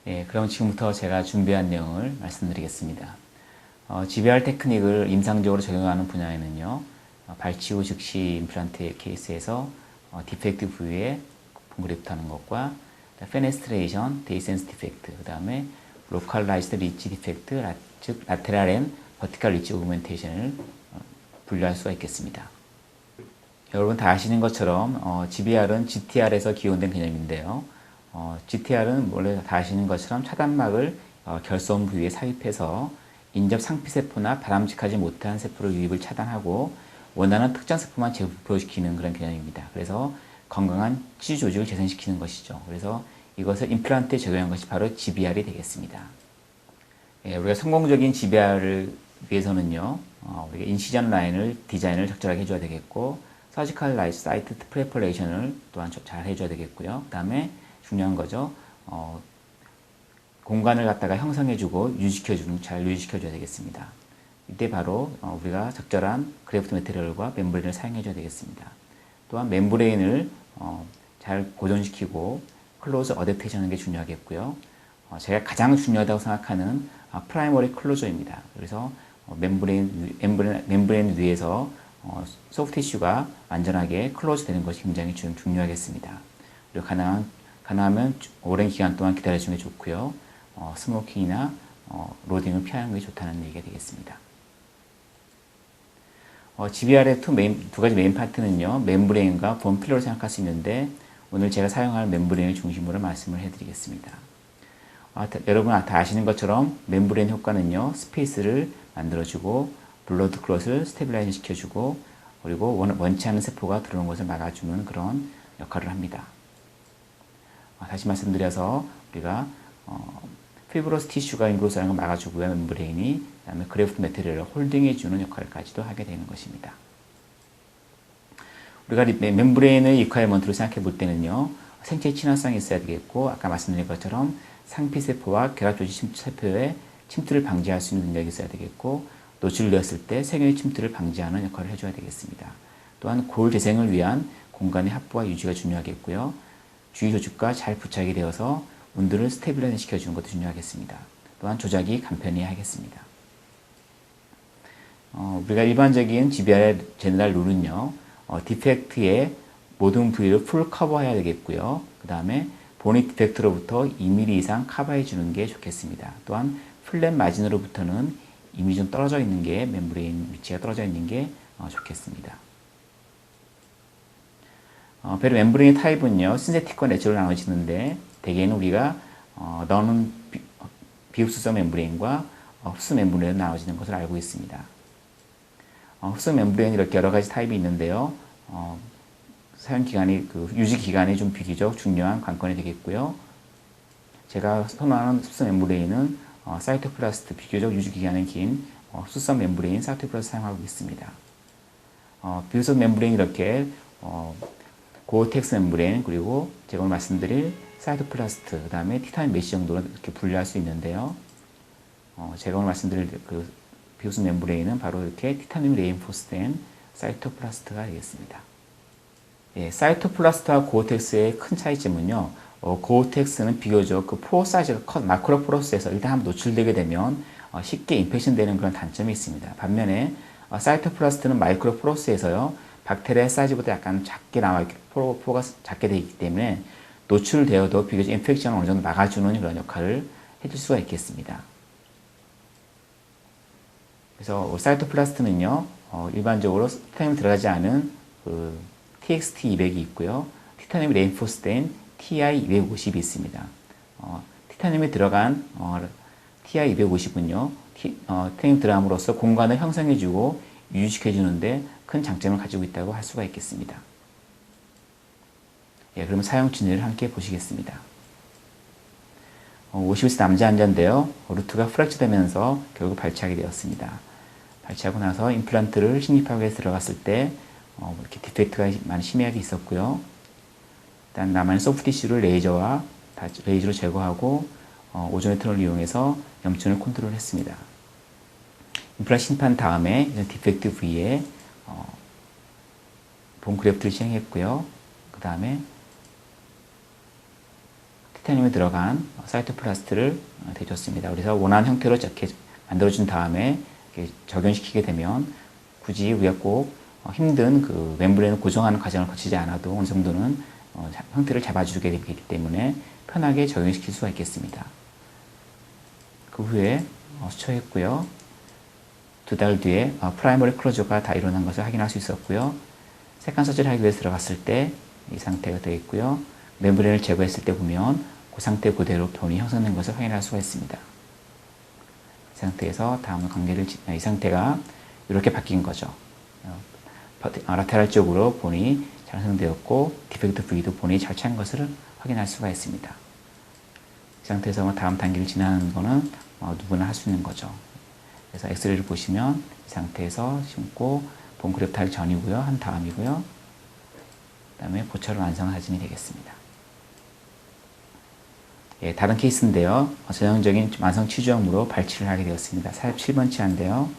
예, 그럼 지금부터 제가 준비한 내용을 말씀드리겠습니다. GBR 테크닉을 임상적으로 적용하는 분야에는요, 발치 후 즉시 임플란트 케이스에서 디펙트 부위에 본 그래프트 하는 것과 페네스트레이션, 데이센스 디펙트, 그 다음에 로컬라이즈드 리치 디펙트, 즉 라테랄 앤 버티컬 리치 오그멘테이션을 분류할 수가 있겠습니다. 여러분 다 아시는 것처럼 GBR은 GTR에서 기원된 개념인데요. GTR은 원래 다 아시는 것처럼 차단막을 결손 부위에 삽입해서 인접 상피세포나 바람직하지 못한 세포를 유입을 차단하고 원하는 특정 세포만 재부표시키는 그런 개념입니다. 그래서 건강한 치주 조직을 재생시키는 것이죠. 그래서 이것을 임플란트에 적용한 것이 바로 GBR이 되겠습니다. 예, 우리가 성공적인 GBR을 위해서는요, 우리가 인시전 라인을 디자인을 적절하게 해줘야 되겠고, 서지컬 라이트 사이트 프레퍼레이션을 또한 잘 해줘야 되겠고요. 그 다음에 중요한 거죠. 공간을 갖다가 형성해주고 잘 유지시켜줘야 되겠습니다. 이때 바로 우리가 적절한 그래프트 매트리얼과 멤브레인을 사용해줘야 되겠습니다. 또한 멤브레인을 잘 고정시키고 클로즈 어댑테이션 하는 게 중요하겠고요. 제가 가장 중요하다고 생각하는 프라이머리 클로저입니다. 그래서 멤브레인 위에서 소프트 티슈가 완전하게 클로즈 되는 것이 굉장히 중요하겠습니다. 그리고 가능하면 오랜 기간 동안 기다려주는 게 좋고요. 스모킹이나 로딩을 피하는 게 좋다는 얘기가 되겠습니다. GBR의 두 가지 메인 파트는요, 멤브레인과 본 필러로 생각할 수 있는데, 오늘 제가 사용할 멤브레인을 중심으로 말씀을 해드리겠습니다. 여러분 다 아시는 것처럼 멤브레인 효과는요, 스페이스를 만들어주고, 블러드 클롯을 스테빌라이즈 시켜주고, 그리고 원치 않은 세포가 들어오는 것을 막아주는 그런 역할을 합니다. 다시 말씀드려서 우리가 피브로스 티슈가 인그로스라는 걸 막아주고요, 멤브레인이. 그 다음에 그래프트 매트리얼을 홀딩해주는 역할까지도 하게 되는 것입니다. 우리가 멤브레인의 리퀘어먼트로 생각해 볼 때는요, 생체 친화성이 있어야 되겠고, 아까 말씀드린 것처럼 상피세포와 결합조직 세포의 침투를 방지할 수 있는 능력이 있어야 되겠고, 노출되었을 때 세균의 침투를 방지하는 역할을 해줘야 되겠습니다. 또한 골 재생을 위한 공간의 확보와 유지가 중요하겠고요. 주위 조직과 잘 부착이 되어서 운동을 스테빌라이즈 시켜주는 것도 중요하겠습니다. 또한 조작이 간편해야 하겠습니다. 우리가 일반적인 GBR의 제너럴 룰은요, 디펙트의 모든 부위를 풀 커버해야 되겠고요. 그 다음에 본의 디펙트로부터 2mm 이상 커버해 주는 게 좋겠습니다. 또한 플랫 마진으로부터는 이미 좀 떨어져 있는 게, 멤브레인 위치가 떨어져 있는 게 좋겠습니다. 배로 멤브레인 타입은요, 신세틱과 내추럴로 나눠지는데, 대개는 우리가 너는 비흡수성 멤브레인과 흡수 멤브레인으로 나눠지는 것을 알고 있습니다. 흡수 멤브레인 이렇게 여러 가지 타입이 있는데요. 사용 기간이, 유지 기간이 좀 비교적 중요한 관건이 되겠고요. 제가 선호하는 흡수 멤브레인은 사이토플라스트, 비교적 유지 기간이 긴 흡수성 멤브레인 사이토플라스트 사용하고 있습니다. 비흡수 멤브레인 이렇게 고어텍스 멤브레인, 그리고 제가 오늘 말씀드릴 사이토플라스트, 그 다음에 티타늄 메쉬 정도로 이렇게 분류할 수 있는데요. 제가 오늘 말씀드릴 비흡수 멤브레인은 바로 이렇게 티타늄 레인포스된 사이토플라스트가 되겠습니다. 예, 사이토플라스트와 고어텍스의 큰 차이점은요, 고어텍스는 비교적 포어 사이즈가 마크로 포러스에서 일단 한번 노출되게 되면 쉽게 인펙션 되는 그런 단점이 있습니다. 반면에 사이토플라스트는 마이크로 포러스에서요, 박테리아 사이즈보다 약간 작게 나와있기, 포가 작게 되어 있기 때문에 노출되어도 비교적 인펙션을 어느 정도 막아주는 그런 역할을 해줄 수가 있겠습니다. 그래서 사이토플라스트는요, 일반적으로 티타늄이 들어가지 않은 TXT200이 있고요. 티타늄이 레인포스된 TI250이 있습니다. 티타늄이 들어간 TI250은요, 티타늄이 들어감으로써 공간을 형성해주고 유지시켜주는데 큰 장점을 가지고 있다고 할 수가 있겠습니다. 예, 그러면 사용 진리를 함께 보시겠습니다. 50세 남자 환자인데요. 루트가 프랙처 되면서 결국 발치하게 되었습니다. 발치하고 나서 임플란트를 식립하기 위해서 들어갔을 때 이렇게 디펙트가 많이 심하게 있었고요. 일단 남아있는 소프트 티슈를 레이저로 제거하고 오존네트론을 이용해서 염증을 컨트롤했습니다. 임플란트 신입한 다음에 디펙트 부위에 본 그래프트를 시행했고요. 그 다음에 티타늄이 들어간 사이토플라스트를 대줬습니다. 그래서 원하는 형태로 이렇게 만들어준 다음에 이렇게 적용시키게 되면 굳이 우리가 꼭 힘든 그 멤브레인을 고정하는 과정을 거치지 않아도 어느 정도는 형태를 잡아주게 되기 때문에 편하게 적용시킬 수가 있겠습니다. 그 후에 수초했고요. 2달 뒤에 프라이머리 클로저가 다 일어난 것을 확인할 수 있었고요. 세컨 서저리 하기 위해서 들어갔을 때 이 상태가 되어 있고요. 멤브레인을 제거했을 때 보면 그 상태 그대로 변이 형성된 것을 확인할 수가 있습니다. 이 상태에서 다음은 관계를 이 상태가 이렇게 바뀐 거죠. 라테랄 쪽으로 본이 잘 형성되었고 디펙트 부위도 본이 잘 찬 것을 확인할 수가 있습니다. 이 상태에서 다음 단계를 지나는 거는 누구나 할 수 있는 거죠. 그래서 엑스레이를 보시면 이 상태에서 심고 본 그래프트 하기 전이고요. 한 다음이고요. 그 다음에 보철을 완성한 사진이 되겠습니다. 예, 다른 케이스인데요. 전형적인 완성 치주형으로 발치를 하게 되었습니다. 47번 치아인데요.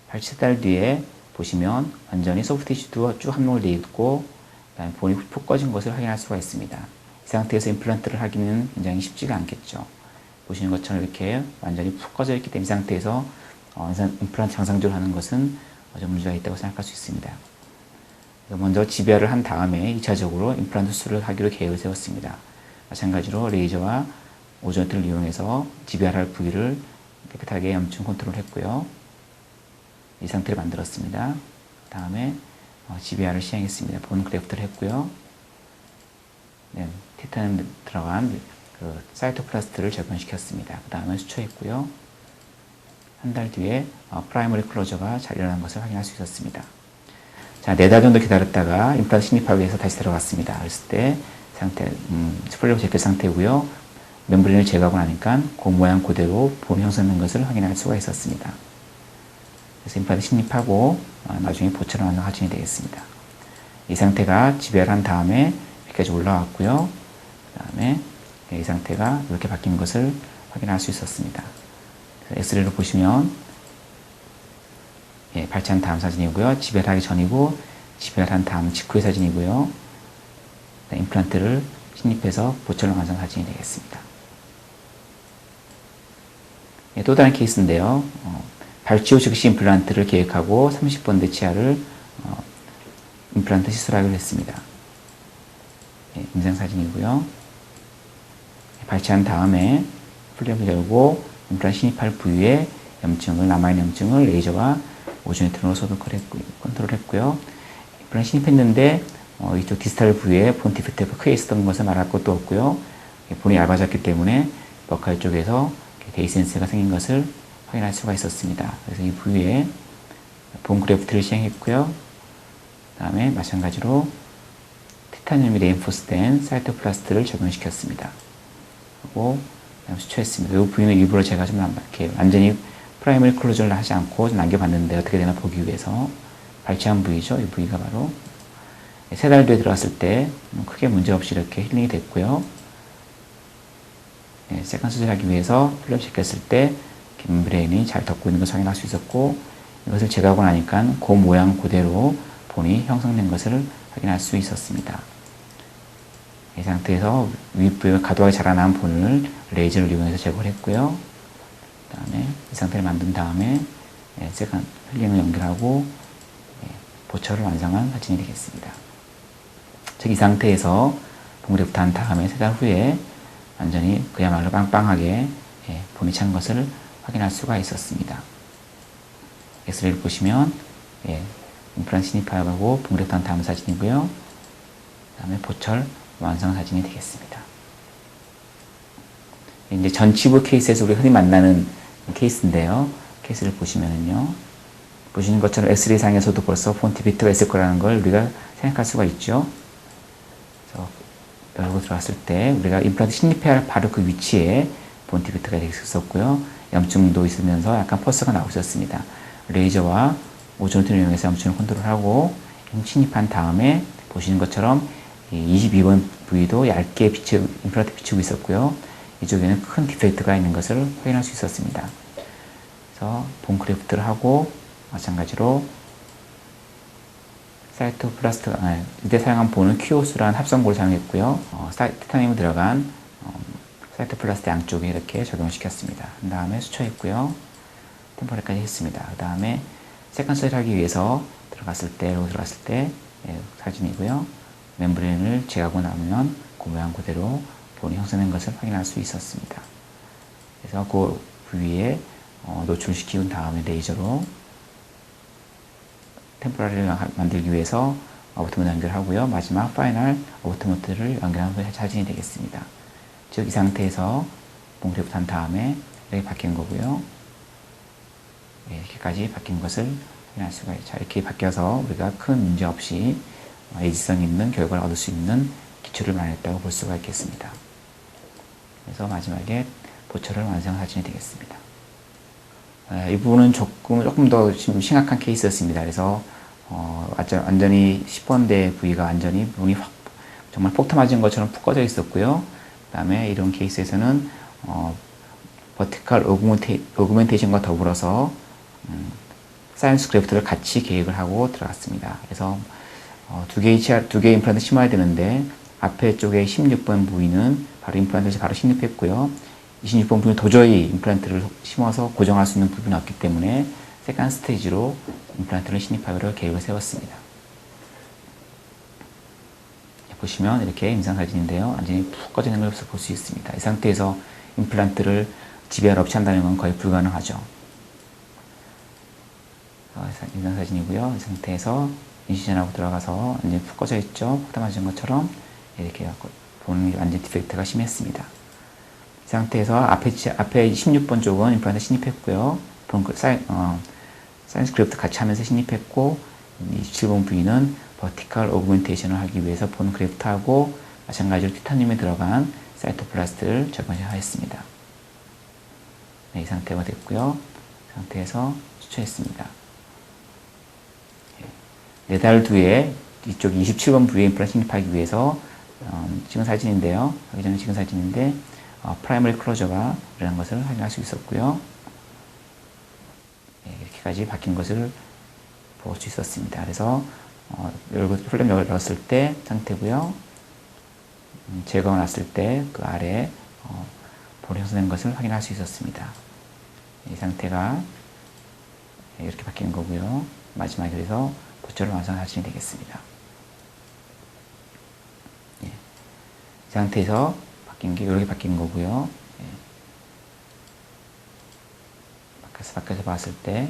발치 3달 뒤에 보시면 완전히 소프트 티슈도 쭉 함몰되어 있고 그다음에 본이 푹 꺼진 것을 확인할 수가 있습니다. 이 상태에서 임플란트를 하기는 굉장히 쉽지가 않겠죠. 보시는 것처럼 이렇게 완전히 푹 꺼져 있기 때문에 이 상태에서 임플란트 정상적으로 하는 것은 좀 문제가 있다고 생각할 수 있습니다. 먼저 지배를 한 다음에 2차적으로 임플란트 수술을 하기로 계획을 세웠습니다. 마찬가지로 레이저와 오존트를 이용해서 지배할 부위를 깨끗하게 염증 컨트롤했고요. 이 상태를 만들었습니다. 그 다음에 GBR을 시행했습니다. 본 그래프트를 했고요. 네, 티타늄 들어간 그 사이토플라스트를 적용시켰습니다. 그 다음에 수초했고요. 한 달 뒤에 프라이머리 클로저가 잘 일어난 것을 확인할 수 있었습니다. 자, 4달 정도 기다렸다가 임플란트 심입하기 위해서 다시 들어갔습니다. 그랬을 때 상태, 스폴리오 제껴 상태고요. 멤브레인을 제거하고 나니까 그 모양 그대로 본 형성된 것을 확인할 수가 있었습니다. 그래서 임플란트 심입하고 나중에 보철을 완성한 사진이 되겠습니다. 이 상태가 지배를 다음에 여기까지 올라왔고요. 그 다음에 이 상태가 이렇게 바뀐 것을 확인할 수 있었습니다. 엑스레이로 보시면 예, 발치한 다음 사진이고요. 지배를 하기 전이고 지배를 한 다음 직후의 사진이고요. 임플란트를 심입해서 보철을 완성한 사진이 되겠습니다. 예, 또 다른 케이스인데요. 발치 후 즉시 임플란트를 계획하고 30번대 치아를 임플란트 시술하기로 했습니다. 예, 임상 사진이고요. 발치한 다음에 플랩을 열고 임플란트 심입할 부위에 남아있는 염증을 레이저와 오존트로 컨트롤했고요. 임플란트 심입했는데 이쪽 디스탈 부위에 본 디펙트가 크게 있었던 것을 말할 것도 없고요. 본이 얇아졌기 때문에 버칼 쪽에서 데이센스가 생긴 것을 확인할 수가 있었습니다. 그래서 이 부위에 본 그래프트를 시행했고요. 그 다음에 마찬가지로 티타늄이 레인포스된 사이토플라스트를 적용시켰습니다. 하고 수초했습니다. 이 부위는 일부러 제가 좀 이렇게 완전히 프라이머리 클로저를 하지 않고 좀 남겨봤는데 어떻게 되나 보기 위해서 발치한 부위죠. 이 부위가 바로 3달 뒤에 들어갔을 때 크게 문제없이 이렇게 힐링이 됐고요. 네, 세컨 수술을 하기 위해서 필름 시켰을 때 멤브레인이 잘 덮고 있는 것을 확인할 수 있었고 이것을 제거하고 나니까 그 모양 그대로 본이 형성된 것을 확인할 수 있었습니다. 이 상태에서 윗부에 과도하게 자라난 본을 레이저를 이용해서 제거를 했고요. 그 다음에 이 상태를 만든 다음에 세컨 힐링을 연결하고 보철을 완성한 사진이 되겠습니다. 즉 이 상태에서 봉그래프트 한 다음에 3달 후에 완전히 그야말로 빵빵하게 본이 찬 것을 확인할 수가 있었습니다. 엑스레이를 보시면 임플란트 심입하고 봉그래프트 한 다음 사진이고요. 그 다음에 보철 완성 사진이 되겠습니다. 이제 전치부 케이스에서 우리가 흔히 만나는 케이스인데요. 케이스를 보시면은요. 보시는 것처럼 엑스레이 상에서도 벌써 본 디펙트가 있을 거라는 걸 우리가 생각할 수가 있죠. 그래서 열고 들어왔을 때 우리가 임플란트 심입해야 할 바로 그 위치에 본 디펙트가 있었고요. 염증도 있으면서 약간 퍼스가 나오고 있었습니다. 레이저와 오존트를 이용해서 염증을 컨트롤하고 심입한 다음에 보시는 것처럼 22번 부위도 얇게 임플란트 비치고 있었고요. 이쪽에는 큰 디펙트가 있는 것을 확인할 수 있었습니다. 그래서 본 그래프트를 하고 마찬가지로 사이토플라스트 이때 사용한 본은 큐오스라는 합성볼을 사용했고요. 티타늄이 들어간 사이토플라스트 양쪽에 이렇게 적용시켰습니다. 그 다음에 수초했고요. 템포럴까지 했습니다. 그 다음에 세컨서를 하기 위해서 들어갔을 때 사진이고요. 멤브레인을 제거하고 나면 그 모양 그대로 본이 형성된 것을 확인할 수 있었습니다. 그래서 그 부위에 노출시킨 다음에 레이저로 템포럴을 만들기 위해서 어버트먼트 연결하고요. 마지막 파이널 어버트먼트를 연결한 사진이 되겠습니다. 즉 이 상태에서 봉그래프트 한 다음에 이렇게 바뀐 거고요. 이렇게까지 바뀐 것을 확인할 수가 있죠. 이렇게 바뀌어서 우리가 큰 문제 없이 예지성 있는 결과를 얻을 수 있는 기초를 마련했다고 볼 수가 있겠습니다. 그래서 마지막에 보철을 완성한 사진이 되겠습니다. 이 부분은 조금 더 심각한 케이스였습니다. 그래서 완전히 10번대 부위가 완전히 문이 확 정말 폭탄 맞은 것처럼 푹 꺼져 있었고요. 그 다음에 이런 케이스에서는 버티컬 오그멘테이션과 더불어서 사이언스 그래프트를 같이 계획을 하고 들어갔습니다. 그래서 두 개의 임플란트 심어야 되는데 앞에 쪽에 16번 부위는 바로 임플란트를 바로 신입했고요. 26번 부위는 도저히 임플란트를 심어서 고정할 수 있는 부분이 없기 때문에 세컨드 스테이지로 임플란트를 신입하기로 계획을 세웠습니다. 보시면 이렇게 임상사진인데요. 완전히 푹 꺼져 있는 걸 볼 수 있습니다. 이 상태에서 임플란트를 지배할 없이 한다는 건 거의 불가능하죠. 임상사진이고요. 이 상태에서 인시전하고 들어가서 완전히 푹 꺼져 있죠. 폭탄 맞은 것처럼 이렇게 보는 완전 디펙트가 심했습니다. 이 상태에서 앞에 16번 쪽은 임플란트 신입했고요. 사이언스 그래프트 같이 하면서 신입했고 27번 부위는 버티컬 오그멘테이션을 하기 위해서 본 그래프트하고 마찬가지로 티타늄에 들어간 사이토플라스트를 적용하였습니다. 이 상태가 됐고요. 이 상태에서 추출했습니다. 4달 뒤에 이쪽 27번 부위에 임플란트 신입하기 위해서 찍은 사진인데요. 하기 전에 찍은 사진인데 프라이머리 클로저가 일어난 것을 확인할 수 있었고요. 이렇게까지 바뀐 것을 볼 수 있었습니다. 그래서 플랩 열었을 때 상태고요. 제거가 났을 때 그 아래에 볼이 형성된 것을 확인할 수 있었습니다. 이 상태가 이렇게 바뀐 거고요. 마지막에 그래서 보철을 완성한 사진이 되겠습니다. 이 상태에서 바뀐 게 이렇게 바뀐 거고요. 밖에서 봤을 때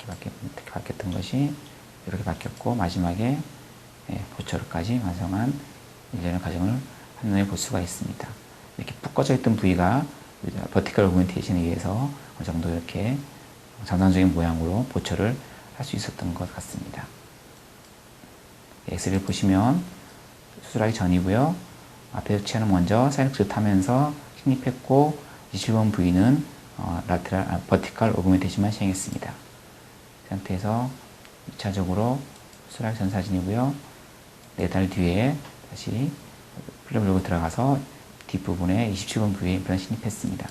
이렇게 바뀌었던 것이 이렇게 바뀌었고 마지막에 보철까지 완성한 일련의 과정을 한눈에 볼 수가 있습니다. 이렇게 푹 꺼져 있던 부위가 버티컬 오그멘테이션에 의해서 어느 정도 이렇게 정상적인 모양으로 보철을 할 수 있었던 것 같습니다. 엑스레이를 보시면 수술하기 전이고요. 앞에 치아는 먼저 사이언스 타면서 신입했고 27번 부위는 버티컬 오그멘테이션만 시행했습니다. 이 상태에서 2차적으로 수술하기 전 사진이고요. 4달 뒤에 다시 플랩을 열고 들어가서 뒷부분에 27번 부위에 임플란트 신입했습니다.